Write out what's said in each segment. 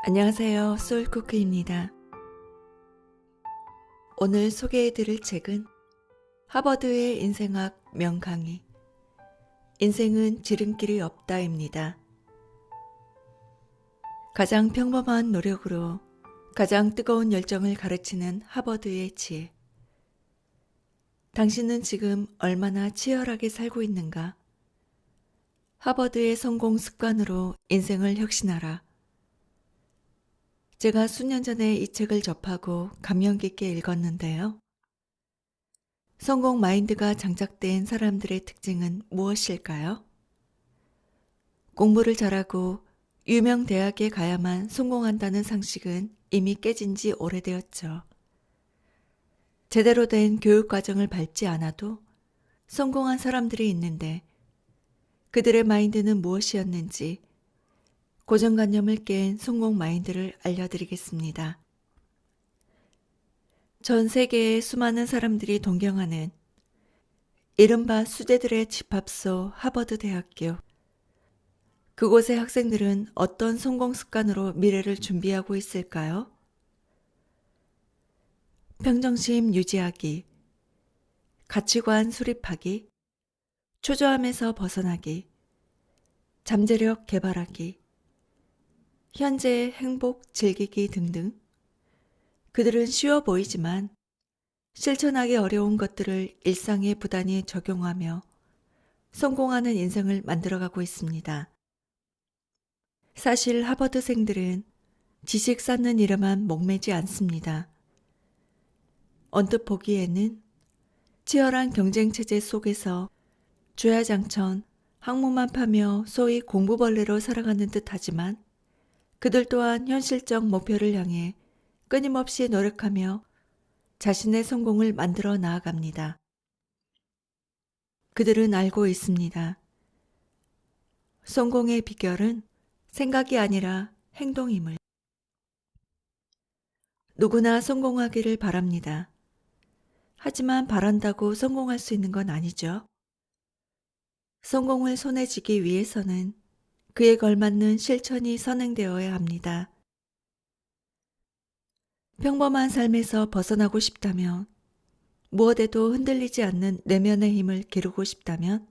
안녕하세요. 소울쿠크입니다. 오늘 소개해드릴 책은 하버드의 인생학 명강의 인생은 지름길이 없다입니다. 가장 평범한 노력으로 가장 뜨거운 열정을 가르치는 하버드의 지혜. 당신은 지금 얼마나 치열하게 살고 있는가? 하버드의 성공 습관으로 인생을 혁신하라. 제가 수년 전에 이 책을 접하고 감명 깊게 읽었는데요. 성공 마인드가 장착된 사람들의 특징은 무엇일까요? 공부를 잘하고 유명 대학에 가야만 성공한다는 상식은 이미 깨진 지 오래되었죠. 제대로 된 교육 과정을 밟지 않아도 성공한 사람들이 있는데 그들의 마인드는 무엇이었는지 고정관념을 깬 성공 마인드를 알려드리겠습니다. 전 세계의 수많은 사람들이 동경하는 이른바 수재들의 집합소 하버드 대학교. 그곳의 학생들은 어떤 성공 습관으로 미래를 준비하고 있을까요? 평정심 유지하기, 가치관 수립하기, 초조함에서 벗어나기, 잠재력 개발하기, 현재의 행복 즐기기 등등. 그들은 쉬워 보이지만 실천하기 어려운 것들을 일상에 부단히 적용하며 성공하는 인생을 만들어가고 있습니다. 사실 하버드생들은 지식 쌓는 일에만 목매지 않습니다. 언뜻 보기에는 치열한 경쟁체제 속에서 주야장천, 학문만 파며 소위 공부벌레로 살아가는 듯하지만 그들 또한 현실적 목표를 향해 끊임없이 노력하며 자신의 성공을 만들어 나아갑니다. 그들은 알고 있습니다. 성공의 비결은 생각이 아니라 행동임을. 누구나 성공하기를 바랍니다. 하지만 바란다고 성공할 수 있는 건 아니죠. 성공을 손에 쥐기 위해서는 그에 걸맞는 실천이 선행되어야 합니다. 평범한 삶에서 벗어나고 싶다면, 무엇에도 흔들리지 않는 내면의 힘을 기르고 싶다면,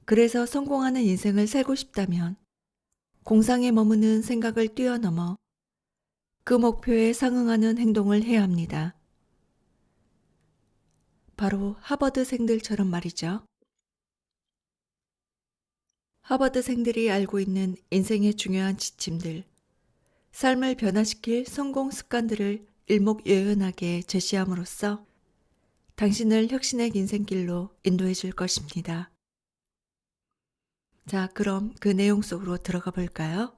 그래서 성공하는 인생을 살고 싶다면, 공상에 머무는 생각을 뛰어넘어 그 목표에 상응하는 행동을 해야 합니다. 바로 하버드생들처럼 말이죠. 하버드생들이 알고 있는 인생의 중요한 지침들, 삶을 변화시킬 성공 습관들을 일목요연하게 제시함으로써 당신을 혁신의 인생길로 인도해 줄 것입니다. 자, 그럼 그 내용 속으로 들어가 볼까요?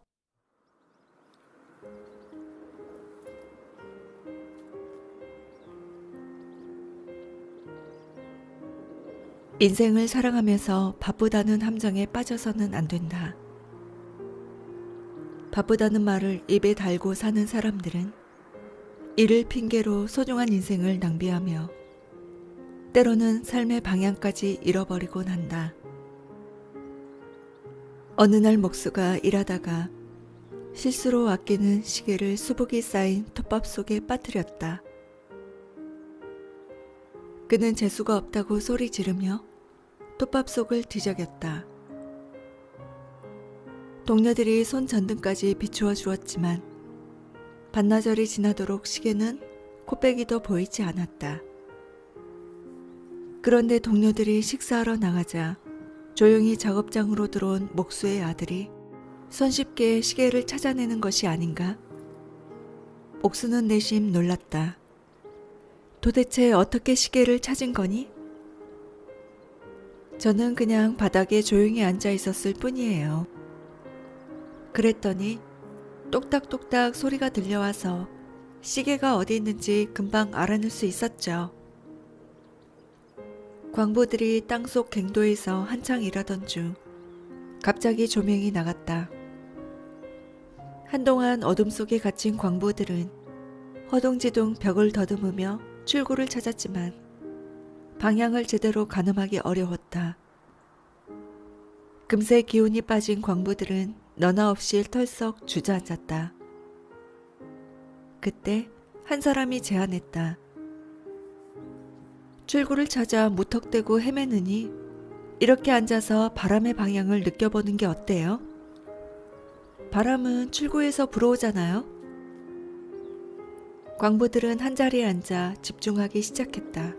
인생을 살아가면서 바쁘다는 함정에 빠져서는 안 된다. 바쁘다는 말을 입에 달고 사는 사람들은 이를 핑계로 소중한 인생을 낭비하며 때로는 삶의 방향까지 잃어버리곤 한다. 어느 날 목수가 일하다가 실수로 아끼는 시계를 수북이 쌓인 톱밥 속에 빠뜨렸다. 그는 재수가 없다고 소리 지르며 톱밥 속을 뒤적였다. 동료들이 손전등까지 비추어 주었지만 반나절이 지나도록 시계는 코빼기도 보이지 않았다. 그런데 동료들이 식사하러 나가자 조용히 작업장으로 들어온 목수의 아들이 손쉽게 시계를 찾아내는 것이 아닌가? 목수는 내심 놀랐다. 도대체 어떻게 시계를 찾은 거니? 저는 그냥 바닥에 조용히 앉아 있었을 뿐이에요. 그랬더니 똑딱똑딱 소리가 들려와서 시계가 어디 있는지 금방 알아낼 수 있었죠. 광부들이 땅속 갱도에서 한창 일하던 중 갑자기 조명이 나갔다. 한동안 어둠 속에 갇힌 광부들은 허둥지둥 벽을 더듬으며 출구를 찾았지만 방향을 제대로 가늠하기 어려웠다. 금세 기운이 빠진 광부들은 너나 없이 털썩 주저앉았다. 그때 한 사람이 제안했다. 출구를 찾아 무턱대고 헤매느니 이렇게 앉아서 바람의 방향을 느껴보는 게 어때요? 바람은 출구에서 불어오잖아요. 광부들은 한자리에 앉아 집중하기 시작했다.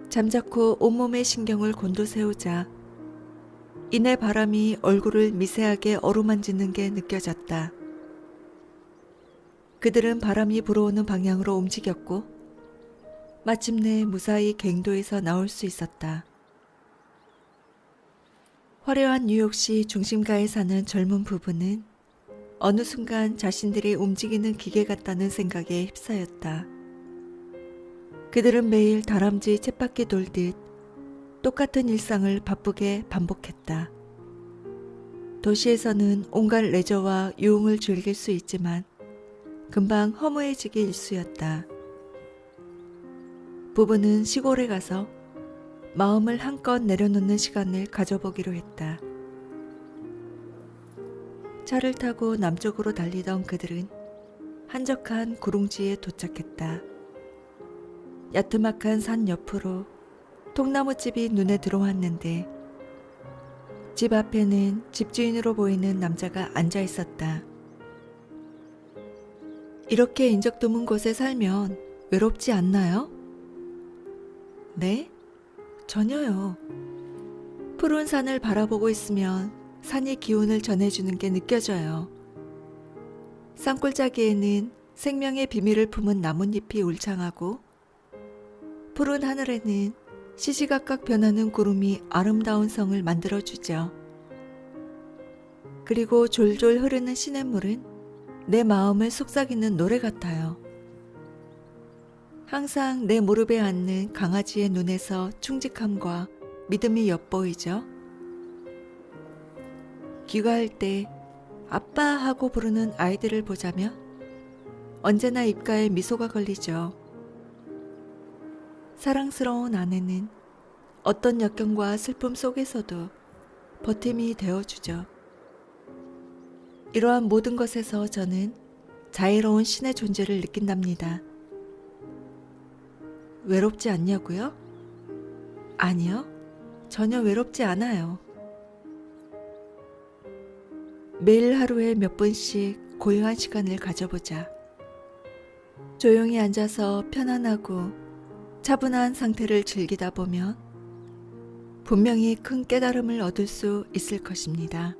잠자코 온몸의 신경을 곤두세우자 이내 바람이 얼굴을 미세하게 어루만지는 게 느껴졌다. 그들은 바람이 불어오는 방향으로 움직였고 마침내 무사히 갱도에서 나올 수 있었다. 화려한 뉴욕시 중심가에 사는 젊은 부부는 어느 순간 자신들이 움직이는 기계 같다는 생각에 휩싸였다. 그들은 매일 다람쥐 쳇바퀴 돌듯 똑같은 일상을 바쁘게 반복했다. 도시에서는 온갖 레저와 유흥을 즐길 수 있지만 금방 허무해지기 일쑤였다. 부부는 시골에 가서 마음을 한껏 내려놓는 시간을 가져보기로 했다. 차를 타고 남쪽으로 달리던 그들은 한적한 구릉지에 도착했다. 야트막한 산 옆으로 통나무집이 눈에 들어왔는데 집 앞에는 집주인으로 보이는 남자가 앉아 있었다. 이렇게 인적 드문 곳에 살면 외롭지 않나요? 네? 전혀요. 푸른 산을 바라보고 있으면 산이 기운을 전해주는 게 느껴져요. 산골짜기에는 생명의 비밀을 품은 나뭇잎이 울창하고 푸른 하늘에는 시시각각 변하는 구름이 아름다운 성을 만들어주죠. 그리고 졸졸 흐르는 시냇물은 내 마음을 속삭이는 노래 같아요. 항상 내 무릎에 앉는 강아지의 눈에서 충직함과 믿음이 엿보이죠. 귀가할 때 아빠 하고 부르는 아이들을 보자며 언제나 입가에 미소가 걸리죠. 사랑스러운 아내는 어떤 역경과 슬픔 속에서도 버팀이 되어주죠. 이러한 모든 것에서 저는 자애로운 신의 존재를 느낀답니다. 외롭지 않냐고요? 아니요, 전혀 외롭지 않아요. 매일 하루에 몇 분씩 고요한 시간을 가져보자. 조용히 앉아서 편안하고 차분한 상태를 즐기다 보면 분명히 큰 깨달음을 얻을 수 있을 것입니다.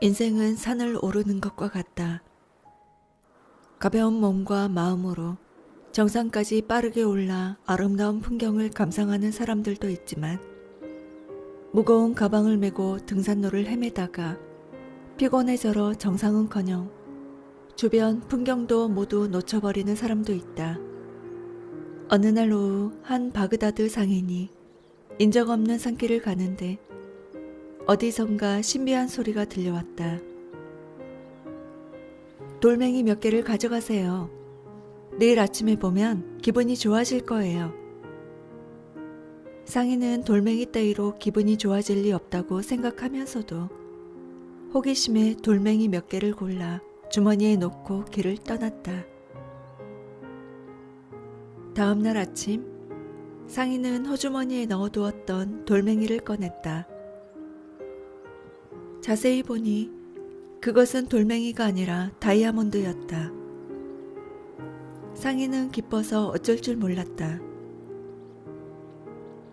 인생은 산을 오르는 것과 같다. 가벼운 몸과 마음으로 정상까지 빠르게 올라 아름다운 풍경을 감상하는 사람들도 있지만 무거운 가방을 메고 등산로를 헤매다가 피곤해져러 정상은커녕 주변 풍경도 모두 놓쳐버리는 사람도 있다. 어느 날 오후 한 바그다드 상인이 인적 없는 산길을 가는데 어디선가 신비한 소리가 들려왔다. 돌멩이 몇 개를 가져가세요. 내일 아침에 보면 기분이 좋아질 거예요. 상인은 돌멩이 따위로 기분이 좋아질 리 없다고 생각하면서도 호기심에 돌멩이 몇 개를 골라 주머니에 넣고 길을 떠났다. 다음 날 아침 상인은 호주머니에 넣어두었던 돌멩이를 꺼냈다. 자세히 보니 그것은 돌멩이가 아니라 다이아몬드였다. 상인은 기뻐서 어쩔 줄 몰랐다.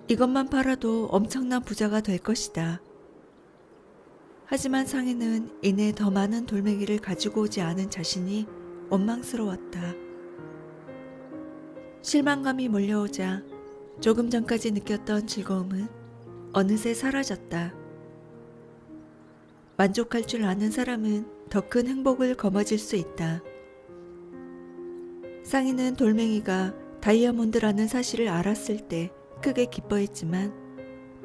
이것만 팔아도 엄청난 부자가 될 것이다. 하지만 상인은 이내 더 많은 돌멩이를 가지고 오지 않은 자신이 원망스러웠다. 실망감이 몰려오자 조금 전까지 느꼈던 즐거움은 어느새 사라졌다. 만족할 줄 아는 사람은 더 큰 행복을 거머쥘 수 있다. 상인은 돌멩이가 다이아몬드라는 사실을 알았을 때 크게 기뻐했지만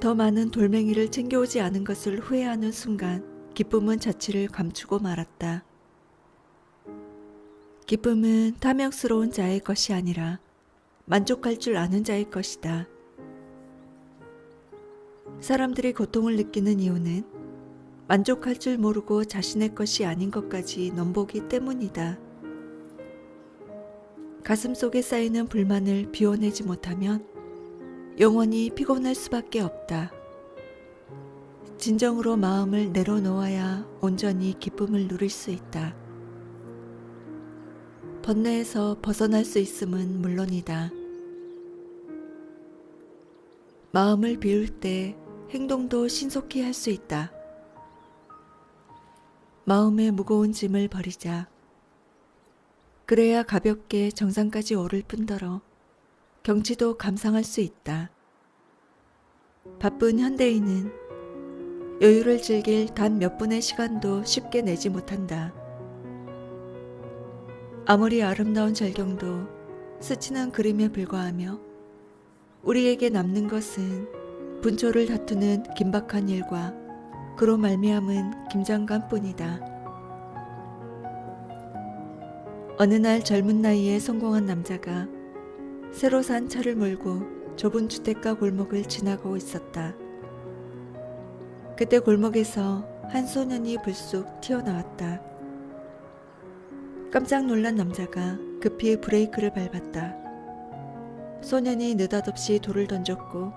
더 많은 돌멩이를 챙겨오지 않은 것을 후회하는 순간 기쁨은 자취를 감추고 말았다. 기쁨은 탐욕스러운 자의 것이 아니라 만족할 줄 아는 자의 것이다. 사람들이 고통을 느끼는 이유는 만족할 줄 모르고 자신의 것이 아닌 것까지 넘보기 때문이다. 가슴 속에 쌓이는 불만을 비워내지 못하면 영원히 피곤할 수밖에 없다. 진정으로 마음을 내려놓아야 온전히 기쁨을 누릴 수 있다. 번뇌에서 벗어날 수 있음은 물론이다. 마음을 비울 때 행동도 신속히 할 수 있다. 마음의 무거운 짐을 버리자. 그래야 가볍게 정상까지 오를 뿐더러 경치도 감상할 수 있다. 바쁜 현대인은 여유를 즐길 단 몇 분의 시간도 쉽게 내지 못한다. 아무리 아름다운 절경도 스치는 그림에 불과하며 우리에게 남는 것은 분초를 다투는 긴박한 일과 그로 말미암은 김장관뿐이다. 어느 날 젊은 나이에 성공한 남자가 새로 산 차를 몰고 좁은 주택가 골목을 지나가고 있었다. 그때 골목에서 한 소년이 불쑥 튀어나왔다. 깜짝 놀란 남자가 급히 브레이크를 밟았다. 소년이 느닷없이 돌을 던졌고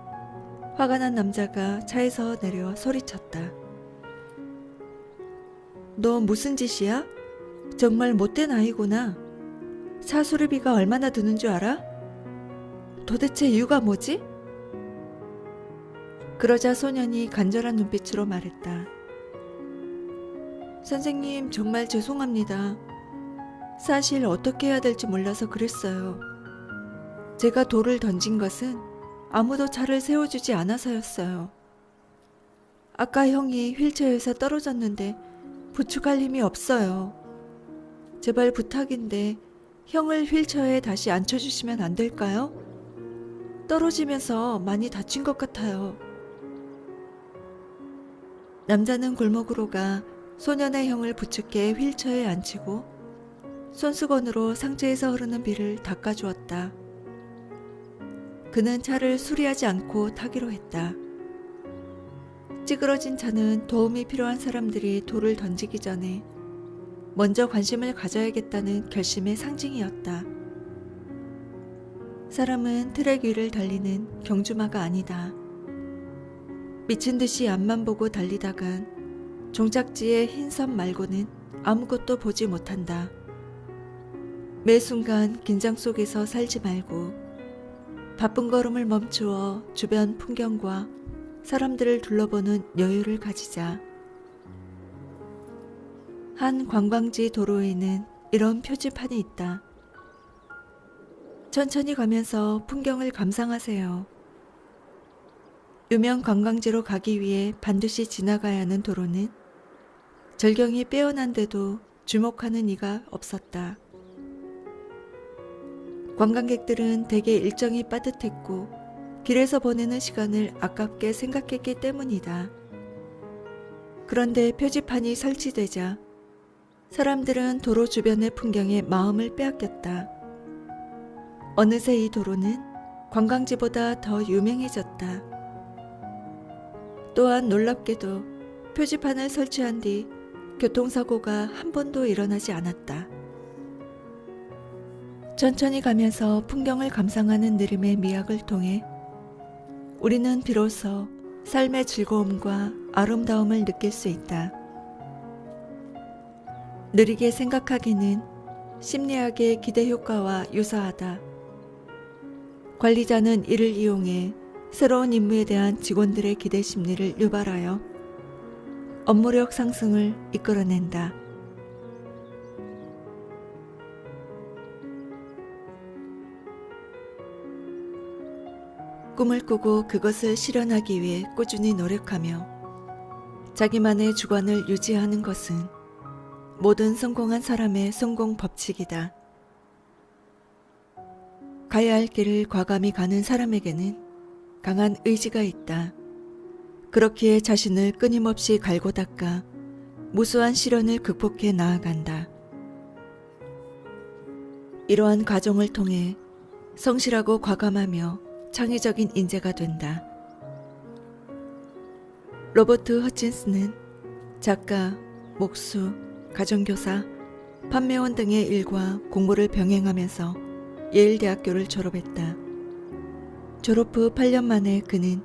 화가 난 남자가 차에서 내려 소리쳤다. 너 무슨 짓이야? 정말 못된 아이구나. 차 수리비가 얼마나 드는 줄 알아? 도대체 이유가 뭐지? 그러자 소년이 간절한 눈빛으로 말했다. 선생님, 정말 죄송합니다. 사실 어떻게 해야 될지 몰라서 그랬어요. 제가 돌을 던진 것은 아무도 차를 세워주지 않아서였어요. 아까 형이 휠체어에서 떨어졌는데 부축할 힘이 없어요. 제발 부탁인데 형을 휠체어에 다시 앉혀주시면 안 될까요? 떨어지면서 많이 다친 것 같아요. 남자는 골목으로 가 소년의 형을 부축해 휠체어에 앉히고 손수건으로 상체에서 흐르는 비를 닦아주었다. 그는 차를 수리하지 않고 타기로 했다. 찌그러진 차는 도움이 필요한 사람들이 돌을 던지기 전에 먼저 관심을 가져야겠다는 결심의 상징이었다. 사람은 트랙 위를 달리는 경주마가 아니다. 미친 듯이 앞만 보고 달리다간 종착지의 흰 선 말고는 아무것도 보지 못한다. 매 순간 긴장 속에서 살지 말고 바쁜 걸음을 멈추어 주변 풍경과 사람들을 둘러보는 여유를 가지자. 한 관광지 도로에는 이런 표지판이 있다. 천천히 가면서 풍경을 감상하세요. 유명 관광지로 가기 위해 반드시 지나가야 하는 도로는 절경이 빼어난데도 주목하는 이가 없었다. 관광객들은 대개 일정이 빠듯했고 길에서 보내는 시간을 아깝게 생각했기 때문이다. 그런데 표지판이 설치되자 사람들은 도로 주변의 풍경에 마음을 빼앗겼다. 어느새 이 도로는 관광지보다 더 유명해졌다. 또한 놀랍게도 표지판을 설치한 뒤 교통사고가 한 번도 일어나지 않았다. 천천히 가면서 풍경을 감상하는 느림의 미학을 통해 우리는 비로소 삶의 즐거움과 아름다움을 느낄 수 있다. 느리게 생각하기는 심리학의 기대 효과와 유사하다. 관리자는 이를 이용해 새로운 임무에 대한 직원들의 기대 심리를 유발하여 업무력 상승을 이끌어낸다. 꿈을 꾸고 그것을 실현하기 위해 꾸준히 노력하며 자기만의 주관을 유지하는 것은 모든 성공한 사람의 성공 법칙이다. 가야 할 길을 과감히 가는 사람에게는 강한 의지가 있다. 그렇기에 자신을 끊임없이 갈고 닦아 무수한 시련을 극복해 나아간다. 이러한 과정을 통해 성실하고 과감하며 창의적인 인재가 된다. 로버트 허친스는 작가, 목수, 가정교사, 판매원 등의 일과 공부를 병행하면서 예일 대학교를 졸업했다. 졸업 후 8년 만에 그는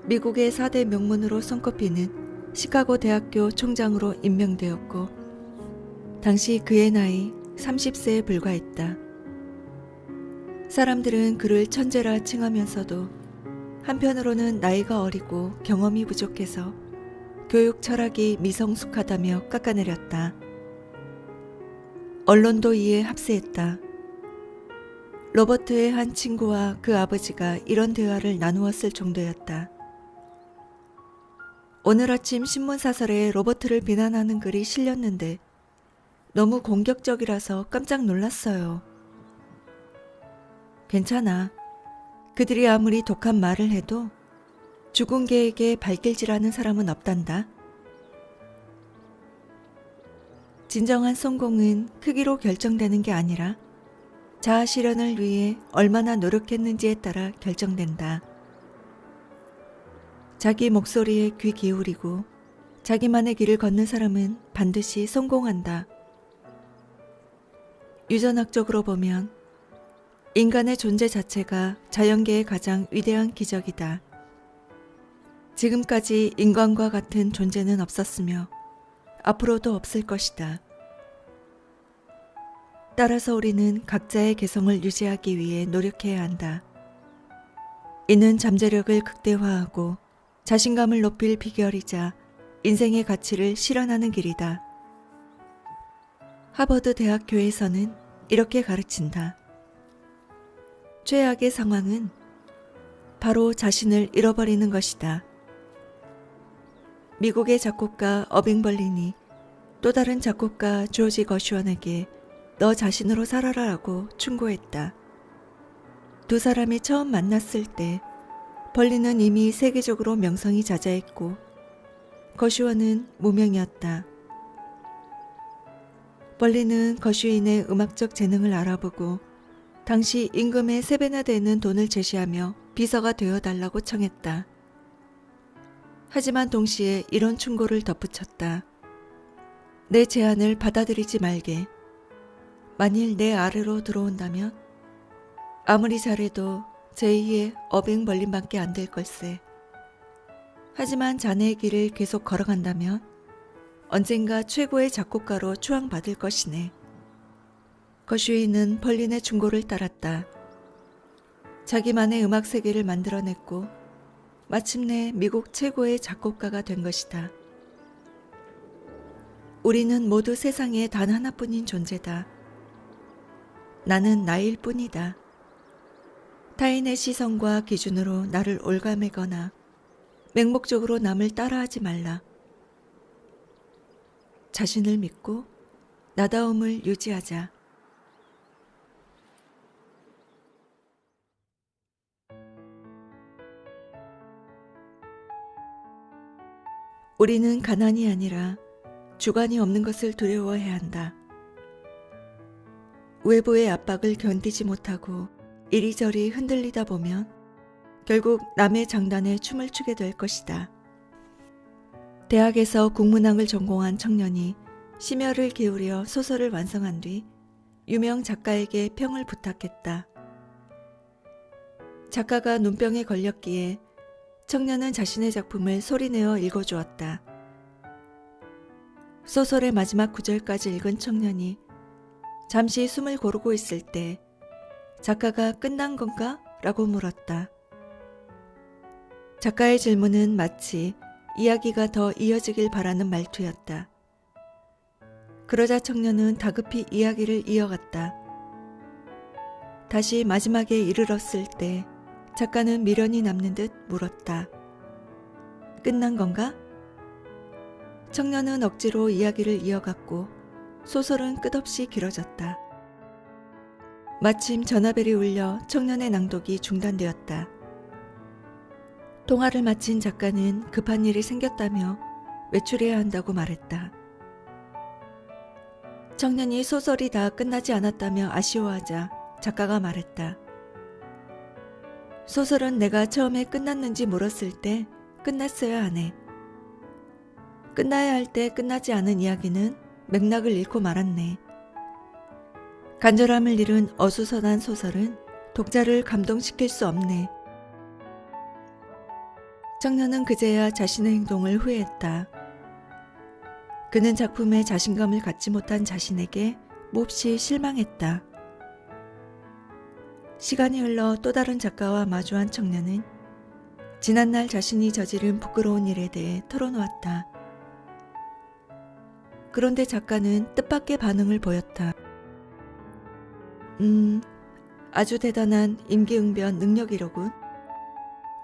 미국의 4대 명문으로 손꼽히는 시카고 대학교 총장으로 임명되었고, 당시 그의 나이 30세에 불과했다. 사람들은 그를 천재라 칭하면서도 한편으로는 나이가 어리고 경험이 부족해서 교육 철학이 미성숙하다며 깎아내렸다. 언론도 이에 합세했다. 로버트의 한 친구와 그 아버지가 이런 대화를 나누었을 정도였다. 오늘 아침 신문사설에 로버트를 비난하는 글이 실렸는데 너무 공격적이라서 깜짝 놀랐어요. 괜찮아. 그들이 아무리 독한 말을 해도 죽은 개에게 발길질하는 사람은 없단다. 진정한 성공은 크기로 결정되는 게 아니라 자아 실현을 위해 얼마나 노력했는지에 따라 결정된다. 자기 목소리에 귀 기울이고 자기만의 길을 걷는 사람은 반드시 성공한다. 유전학적으로 보면 인간의 존재 자체가 자연계의 가장 위대한 기적이다. 지금까지 인간과 같은 존재는 없었으며 앞으로도 없을 것이다. 따라서 우리는 각자의 개성을 유지하기 위해 노력해야 한다. 이는 잠재력을 극대화하고 자신감을 높일 비결이자 인생의 가치를 실현하는 길이다. 하버드 대학교에서는 이렇게 가르친다. 최악의 상황은 바로 자신을 잃어버리는 것이다. 미국의 작곡가 어빙 벌린이 또 다른 작곡가 조지 거슈원에게 너 자신으로 살아라라고 충고했다. 두 사람이 처음 만났을 때 벌린은 이미 세계적으로 명성이 자자했고 거슈원은 무명이었다. 벌린은 거슈인의 음악적 재능을 알아보고 당시 임금의 3배나 되는 돈을 제시하며 비서가 되어달라고 청했다. 하지만 동시에 이런 충고를 덧붙였다. 내 제안을 받아들이지 말게. 만일 내 아래로 들어온다면 아무리 잘해도 제2의 어빙 벌린밖에 안 될 걸세. 하지만 자네의 길을 계속 걸어간다면 언젠가 최고의 작곡가로 추앙받을 것이네. 거슈이는 벌린의 충고를 따랐다. 자기만의 음악 세계를 만들어냈고 마침내 미국 최고의 작곡가가 된 것이다. 우리는 모두 세상에 단 하나뿐인 존재다. 나는 나일 뿐이다. 타인의 시선과 기준으로 나를 올가매거나 맹목적으로 남을 따라하지 말라. 자신을 믿고 나다움을 유지하자. 우리는 가난이 아니라 주관이 없는 것을 두려워해야 한다. 외부의 압박을 견디지 못하고 이리저리 흔들리다 보면 결국 남의 장단에 춤을 추게 될 것이다. 대학에서 국문학을 전공한 청년이 심혈을 기울여 소설을 완성한 뒤 유명 작가에게 평을 부탁했다. 작가가 눈병에 걸렸기에 청년은 자신의 작품을 소리내어 읽어주었다. 소설의 마지막 구절까지 읽은 청년이 잠시 숨을 고르고 있을 때 작가가 끝난 건가? 라고 물었다. 작가의 질문은 마치 이야기가 더 이어지길 바라는 말투였다. 그러자 청년은 다급히 이야기를 이어갔다. 다시 마지막에 이르렀을 때 작가는 미련이 남는 듯 물었다. 끝난 건가? 청년은 억지로 이야기를 이어갔고 소설은 끝없이 길어졌다. 마침 전화벨이 울려 청년의 낭독이 중단되었다. 통화를 마친 작가는 급한 일이 생겼다며 외출해야 한다고 말했다. 청년이 소설이 다 끝나지 않았다며 아쉬워하자 작가가 말했다. 소설은 내가 처음에 끝났는지 물었을 때 끝났어야 하네. 끝나야 할 때 끝나지 않은 이야기는 맥락을 잃고 말았네. 간절함을 잃은 어수선한 소설은 독자를 감동시킬 수 없네. 청년은 그제야 자신의 행동을 후회했다. 그는 작품에 자신감을 갖지 못한 자신에게 몹시 실망했다. 시간이 흘러 또 다른 작가와 마주한 청년은 지난날 자신이 저지른 부끄러운 일에 대해 털어놓았다. 그런데 작가는 뜻밖의 반응을 보였다. 아주 대단한 임기응변 능력이로군.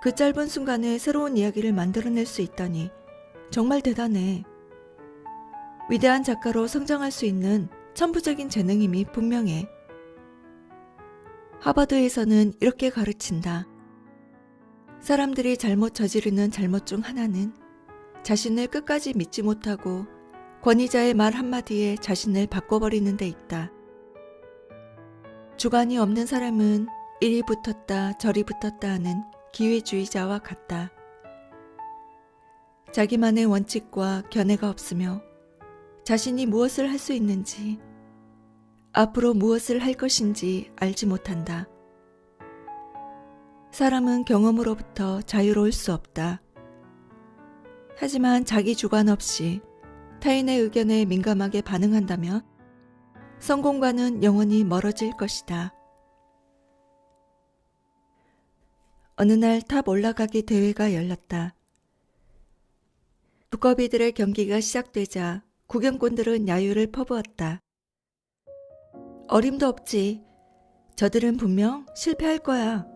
그 짧은 순간에 새로운 이야기를 만들어낼 수 있다니 정말 대단해. 위대한 작가로 성장할 수 있는 천부적인 재능임이 분명해. 하버드에서는 이렇게 가르친다. 사람들이 잘못 저지르는 잘못 중 하나는 자신을 끝까지 믿지 못하고 권위자의 말 한마디에 자신을 바꿔버리는 데 있다. 주관이 없는 사람은 이리 붙었다 저리 붙었다 하는 기회주의자와 같다. 자기만의 원칙과 견해가 없으며 자신이 무엇을 할 수 있는지, 앞으로 무엇을 할 것인지 알지 못한다. 사람은 경험으로부터 자유로울 수 없다. 하지만 자기 주관 없이 타인의 의견에 민감하게 반응한다면 성공과는 영원히 멀어질 것이다. 어느 날 탑 올라가기 대회가 열렸다. 두꺼비들의 경기가 시작되자 구경꾼들은 야유를 퍼부었다. 어림도 없지. 저들은 분명 실패할 거야.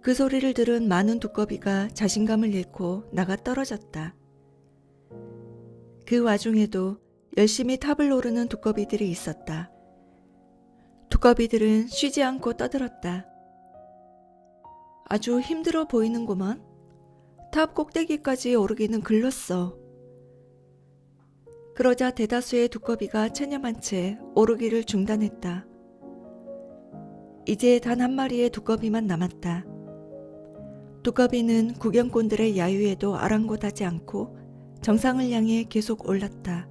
그 소리를 들은 많은 두꺼비가 자신감을 잃고 나가 떨어졌다. 그 와중에도 열심히 탑을 오르는 두꺼비들이 있었다. 두꺼비들은 쉬지 않고 떠들었다. 아주 힘들어 보이는구만. 탑 꼭대기까지 오르기는 글렀어. 그러자 대다수의 두꺼비가 체념한 채 오르기를 중단했다. 이제 단 한 마리의 두꺼비만 남았다. 두꺼비는 구경꾼들의 야유에도 아랑곳하지 않고 정상을 향해 계속 올랐다.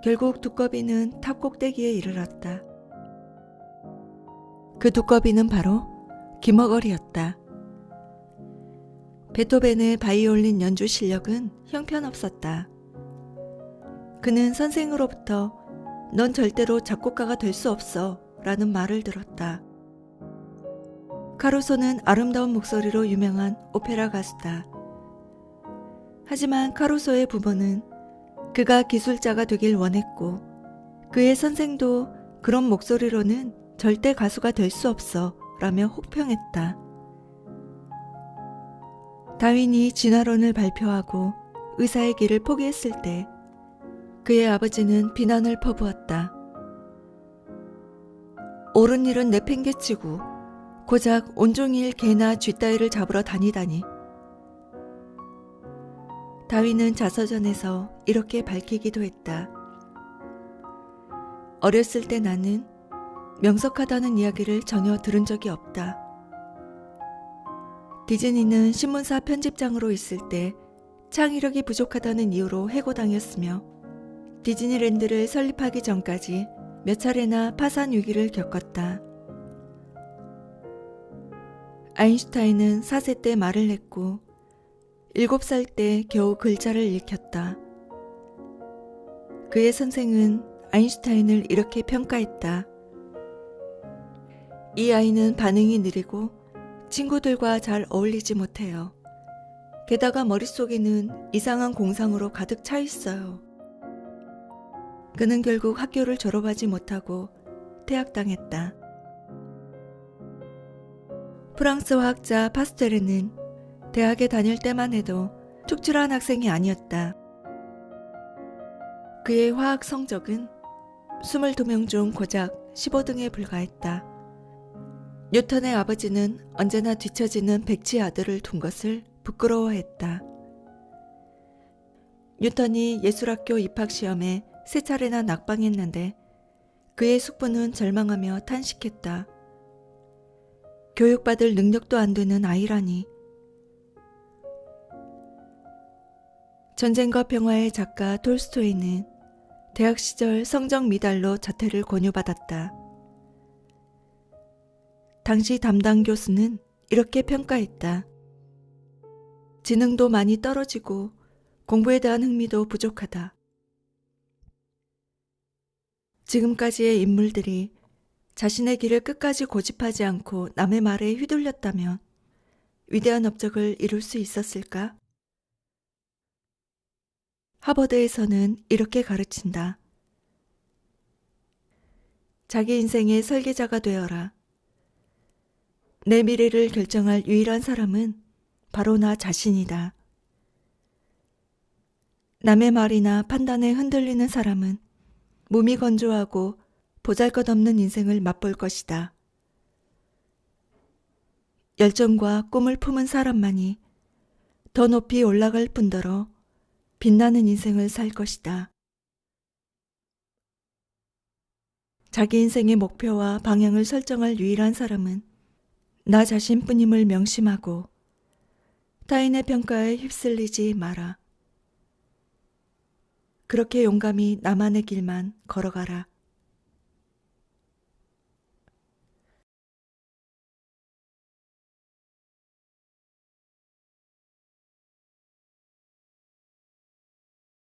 결국 두꺼비는 탑 꼭대기에 이르렀다. 그 두꺼비는 바로 귀머거리였다. 베토벤의 바이올린 연주 실력은 형편없었다. 그는 선생으로부터 넌 절대로 작곡가가 될 수 없어 라는 말을 들었다. 카루소는 아름다운 목소리로 유명한 오페라 가수다. 하지만 카루소의 부모는 그가 기술자가 되길 원했고 그의 선생도 그런 목소리로는 절대 가수가 될 수 없어 라며 혹평했다. 다윈이 진화론을 발표하고 의사의 길을 포기했을 때 그의 아버지는 비난을 퍼부었다. 옳은 일은 내팽개치고 고작 온종일 개나 쥐따위를 잡으러 다니다니. 다윈은 자서전에서 이렇게 밝히기도 했다. 어렸을 때 나는 명석하다는 이야기를 전혀 들은 적이 없다. 디즈니는 신문사 편집장으로 있을 때 창의력이 부족하다는 이유로 해고당했으며 디즈니랜드를 설립하기 전까지 몇 차례나 파산 위기를 겪었다. 아인슈타인은 4세 때 말을 했고 7살 때 겨우 글자를 읽혔다. 그의 선생은 아인슈타인을 이렇게 평가했다. 이 아이는 반응이 느리고 친구들과 잘 어울리지 못해요. 게다가 머릿속에는 이상한 공상으로 가득 차 있어요. 그는 결국 학교를 졸업하지 못하고 퇴학당했다. 프랑스 화학자 파스테르는 대학에 다닐 때만 해도 축출한 학생이 아니었다. 그의 화학 성적은 22명 중 고작 15등에 불과했다. 뉴턴의 아버지는 언제나 뒤처지는 백치 아들을 둔 것을 부끄러워했다. 뉴턴이 예술학교 입학시험에 3차례나 낙방했는데 그의 숙부는 절망하며 탄식했다. 교육받을 능력도 안 되는 아이라니. 전쟁과 평화의 작가 톨스토이는 대학 시절 성적 미달로 자퇴를 권유받았다. 당시 담당 교수는 이렇게 평가했다. 지능도 많이 떨어지고 공부에 대한 흥미도 부족하다. 지금까지의 인물들이 자신의 길을 끝까지 고집하지 않고 남의 말에 휘둘렸다면 위대한 업적을 이룰 수 있었을까? 하버드에서는 이렇게 가르친다. 자기 인생의 설계자가 되어라. 내 미래를 결정할 유일한 사람은 바로 나 자신이다. 남의 말이나 판단에 흔들리는 사람은 몸이 건조하고 보잘것없는 인생을 맛볼 것이다. 열정과 꿈을 품은 사람만이 더 높이 올라갈 뿐더러 빛나는 인생을 살 것이다. 자기 인생의 목표와 방향을 설정할 유일한 사람은 나 자신뿐임을 명심하고 타인의 평가에 휩쓸리지 마라. 그렇게 용감히 나만의 길만 걸어가라.